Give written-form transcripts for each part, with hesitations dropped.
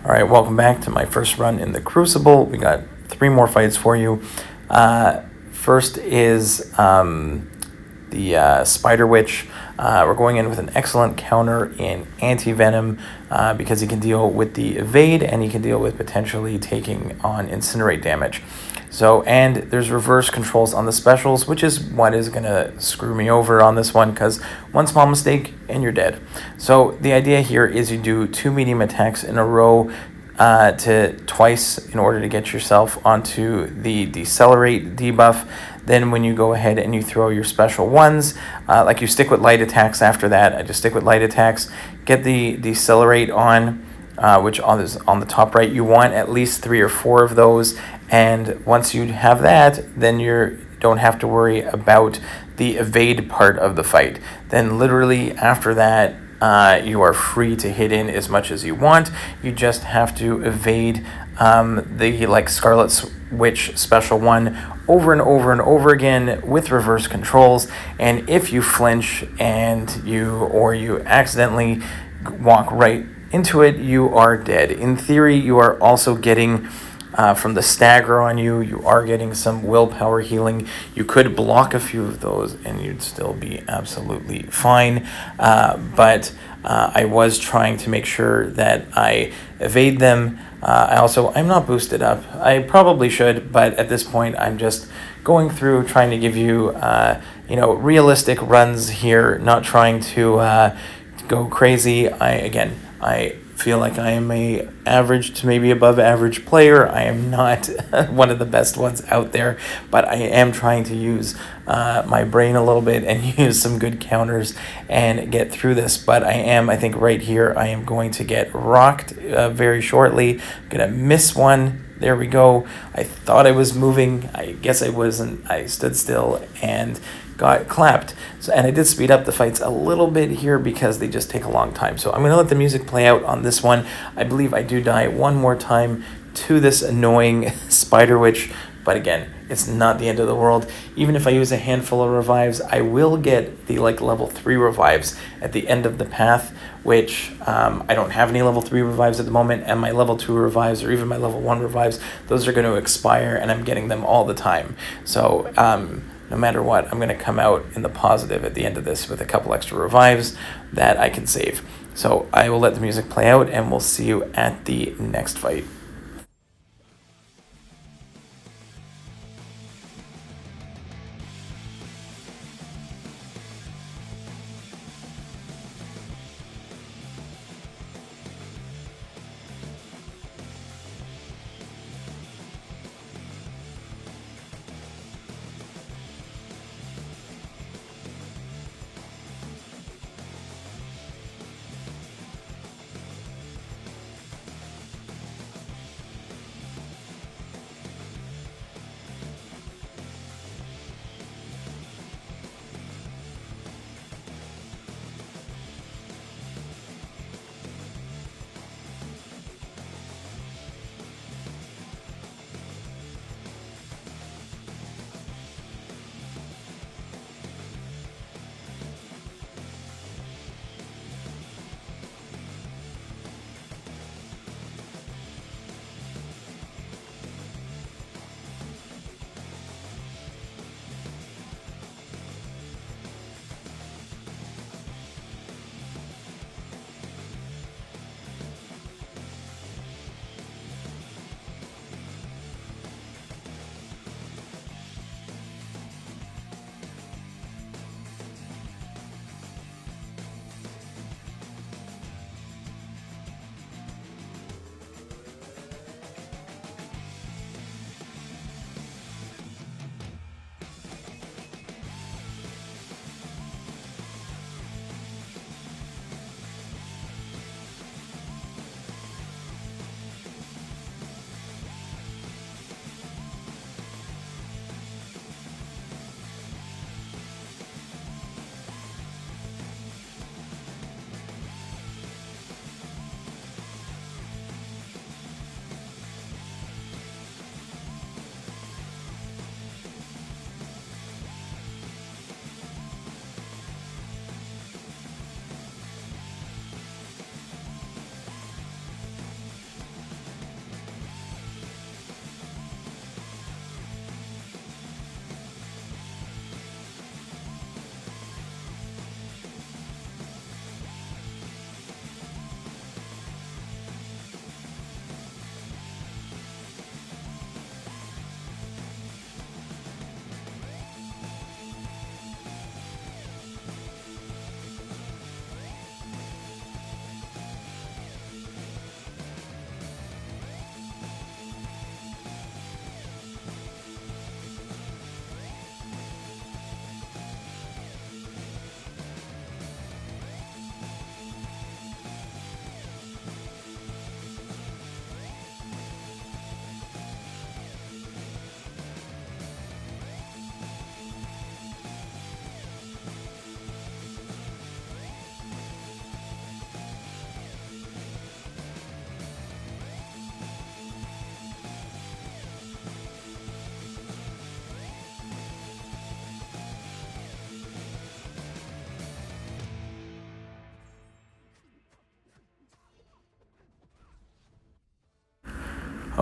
All right, welcome back to my first run in the Crucible. We got 3 more fights for you. First is the Spider Witch. We're going in with an excellent counter in Anti-Venom because he can deal with the evade and he can deal with potentially taking on Incinerate damage. So, and there's reverse controls on the specials, which is what is going to screw me over on this one, because one small mistake and you're dead. So the idea here is you do 2 medium attacks in a row to twice in order to get yourself onto the Decelerate debuff. Then when you go ahead and you throw your special ones, like you stick with light attacks after that. I just stick with light attacks, get the Decelerate on, which is on the top right. You want at least 3 or 4 of those, and once you have that, then you don't have to worry about the evade part of the fight. Then literally after that, you are free to hit in as much as you want. You just have to evade the Scarlet Witch special one over and over and over again with reverse controls. And if you flinch and you accidentally walk right into it, you are dead. In theory, you are also getting from the stagger on you, you are getting some willpower healing. You could block a few of those and you'd still be absolutely fine. But I was trying to make sure that I evade them. I'm not boosted up. I probably should, but at this point, I'm just going through trying to give you, realistic runs here, not trying to go crazy. I feel like I am a average to maybe above average player. I am not one of the best ones out there, but I am trying to use my brain a little bit and use some good counters and get through this. But I think right here I am going to get rocked very shortly. I'm gonna miss one. There we go. I thought I was moving. I guess I wasn't. I stood still and got clapped. And I did speed up the fights a little bit here because they just take a long time. So I'm going to let the music play out on this one. I believe I do die one more time to this annoying Spider Witch. But again, it's not the end of the world. Even if I use a handful of revives, I will get the level 3 revives at the end of the path, which I don't have any level 3 revives at the moment, and my level 2 revives or even my level 1 revives, those are going to expire, and I'm getting them all the time. So no matter what, I'm going to come out in the positive at the end of this with a couple extra revives that I can save. So I will let the music play out, and we'll see you at the next fight.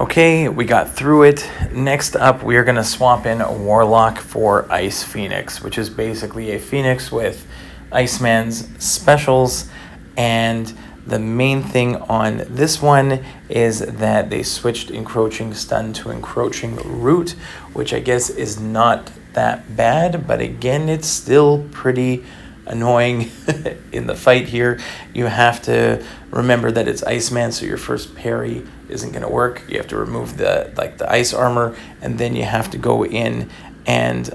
Okay, we got through it. Next up, we are going to swap in a Warlock for Ice Phoenix, which is basically a Phoenix with Iceman's specials. And the main thing on this one is that they switched Encroaching Stun to Encroaching Root, which I guess is not that bad, but again, it's still pretty annoying in the fight here. You have to remember that it's Iceman, so your first parry isn't going to work. You have to remove the ice armor, and then you have to go in and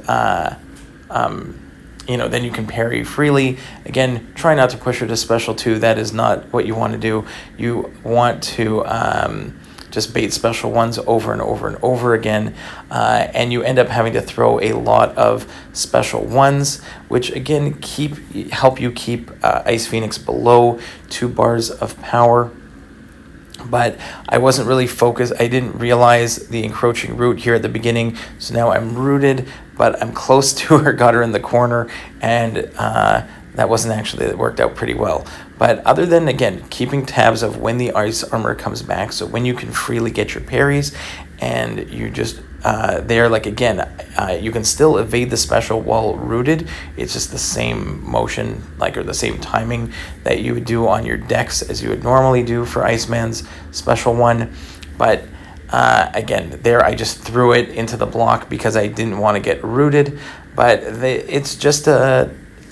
then you can parry freely. Again, try not to push her to special 2. That is not what you want to do. You want to just bait special 1s over and over and over again, and you end up having to throw a lot of special 1s, which again help you keep Ice Phoenix below 2 bars of power. But I wasn't really focused. I didn't realize the Encroaching Root here at the beginning, so now I'm rooted, but I'm close to her, got her in the corner, and that wasn't actually, it worked out pretty well. But other than, again, keeping tabs of when the ice armor comes back, so when you can freely get your parries, and you just, you can still evade the special while rooted. It's just the same motion, or the same timing that you would do on your decks as you would normally do for Iceman's special 1. But again, there I just threw it into the block because I didn't want to get rooted. But it's just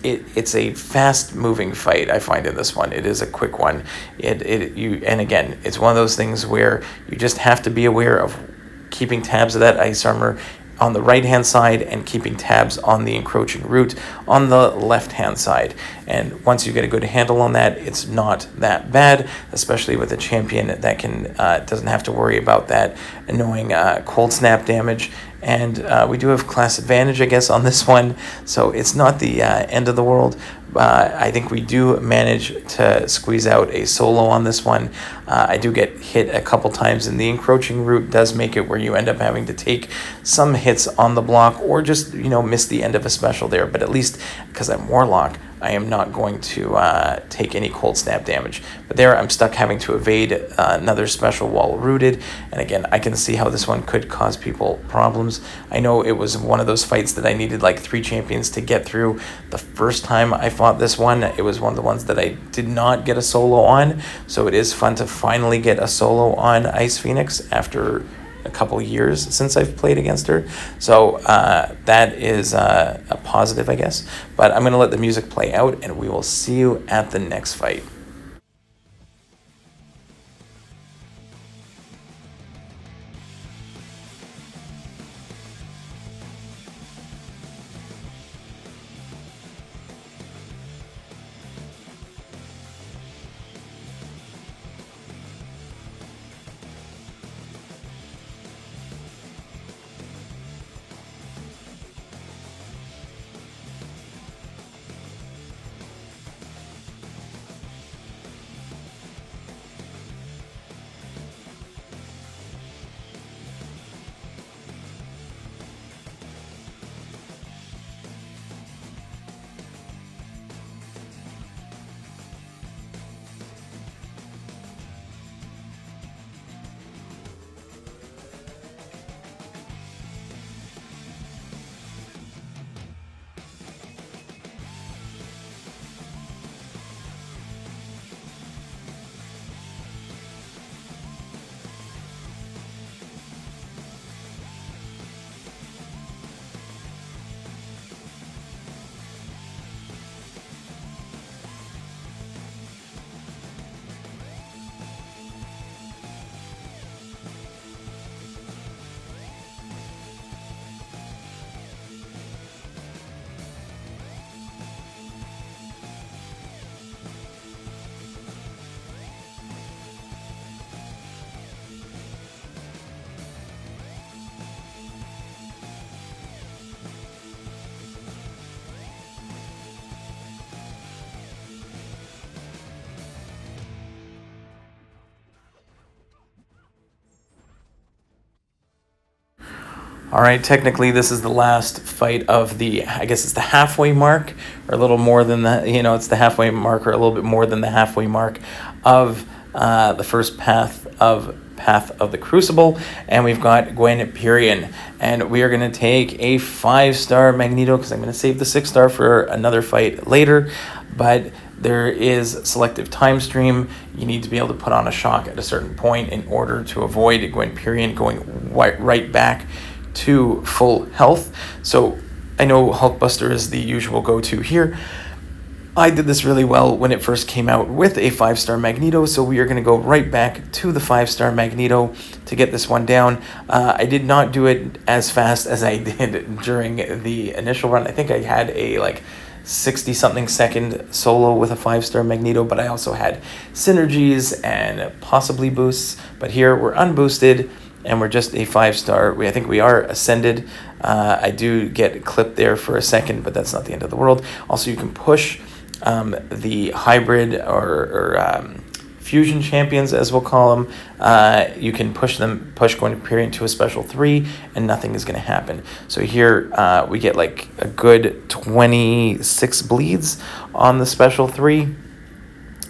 it's a fast-moving fight, I find, in this one. It is a quick one. And again, it's one of those things where you just have to be aware of keeping tabs of that ice armor on the right-hand side and keeping tabs on the Encroaching Root on the left-hand side. And once you get a good handle on that, it's not that bad, especially with a champion that doesn't have to worry about that annoying cold snap damage. And we do have class advantage, I guess, on this one, so it's not the end of the world. I think we do manage to squeeze out a solo on this one. I do get hit a couple times, and the Encroaching Root does make it where you end up having to take some hits on the block or just, miss the end of a special there. But at least, because I'm Warlock, I am not going to take any cold snap damage. But there, I'm stuck having to evade another special while rooted. And again, I can see how this one could cause people problems. I know it was one of those fights that I needed 3 champions to get through. The first time I fought this one, it was one of the ones that I did not get a solo on. So it is fun to finally get a solo on Ice Phoenix after a couple years since I've played against her. So that is a positive, I guess. But I'm going to let the music play out, and we will see you at the next fight. All right, technically this is the last fight of I guess it's the halfway mark, or a little more than that, it's the halfway mark or a little bit more than the halfway mark of the first path of Path of the Crucible, and we've got Gwenperion, and we are going to take a 5-star Magneto because I'm going to save the 6-star for another fight later, but there is selective time stream. You need to be able to put on a shock at a certain point in order to avoid Gwenperion going right back to full health. So I know Hulkbuster is the usual go-to here. I did this really well when it first came out with a 5-star Magneto, so we are going to go right back to the 5-star Magneto to get this one down. I did not do it as fast as I did during the initial run. I think I had a 60-something second solo with a 5-star Magneto, but I also had synergies and possibly boosts. But here we're unboosted, and we're just a 5-star. I think we are ascended. I do get clipped there for a second, but that's not the end of the world. Also, you can push the hybrid or fusion champions, as we'll call them. You can push Gwenperion to a special 3, and nothing is going to happen. So here we get like a good 26 bleeds on the special 3.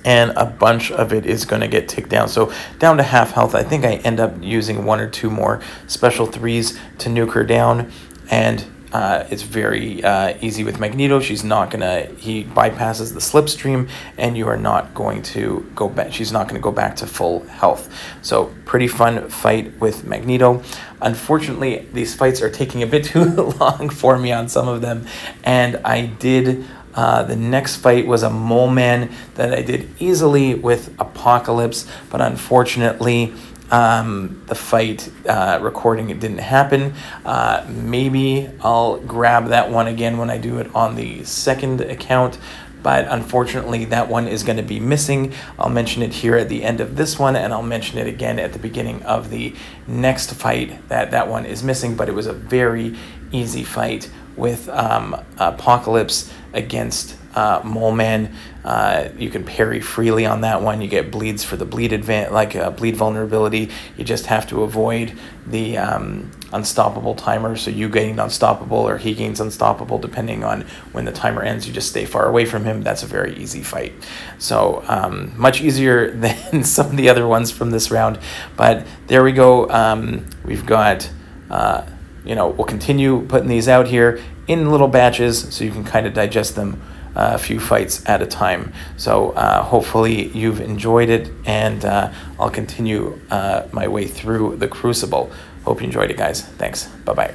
And a bunch of it is going to get ticked down. So down to half health. I think I end up using 1 or 2 more special 3s to nuke her down. And it's very easy with Magneto. He bypasses the slipstream, and you are not going to go back. She's not going to go back to full health. So pretty fun fight with Magneto. Unfortunately, these fights are taking a bit too long for me on some of them. And I did... the next fight was a Mole Man that I did easily with Apocalypse, but unfortunately, the fight recording, it didn't happen. Maybe I'll grab that one again when I do it on the second account, but unfortunately that one is going to be missing. I'll mention it here at the end of this one, and I'll mention it again at the beginning of the next fight that one is missing, but it was a very easy fight with Apocalypse against Mole Man. You can parry freely on that one. You get bleeds for the bleed bleed vulnerability. You just have to avoid the unstoppable timer. So you gain unstoppable or he gains unstoppable depending on when the timer ends. You just stay far away from him. That's a very easy fight. So much easier than some of the other ones from this round. But there we go. We've got... we'll continue putting these out here in little batches so you can kind of digest them a few fights at a time. So hopefully you've enjoyed it, and I'll continue my way through the Crucible. Hope you enjoyed it, guys. Thanks. Bye-bye.